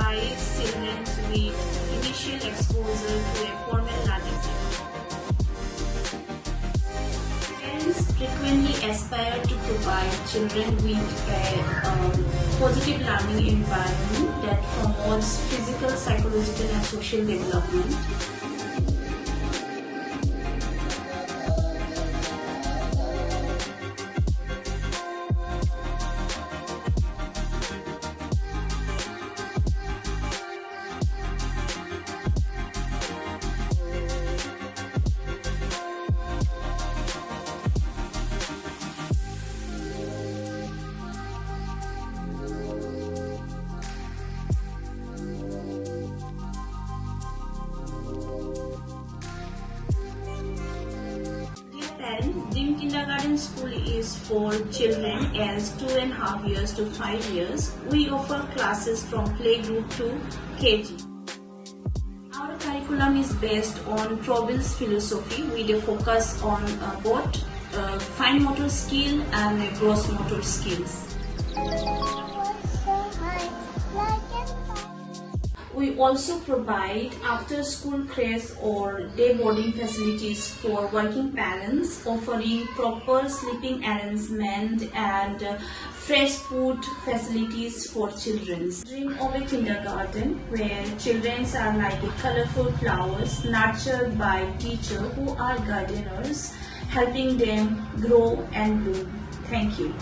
provides children with initial exposure to a formal learning setting. Parents frequently aspire to provide children with a positive learning environment that promotes physical, psychological and social development. Dream Kindergarten School is for children aged 2.5 years to 5 years. We offer classes from playgroup to KG. Our curriculum is based on Froebel's philosophy with a focus on both fine motor skill and gross motor skills. We also provide after-school crash or day boarding facilities for working parents, offering proper sleeping arrangement and fresh food facilities for children. Dream of a kindergarten where children are like colorful flowers nurtured by teachers who are gardeners, helping them grow and bloom. Thank you.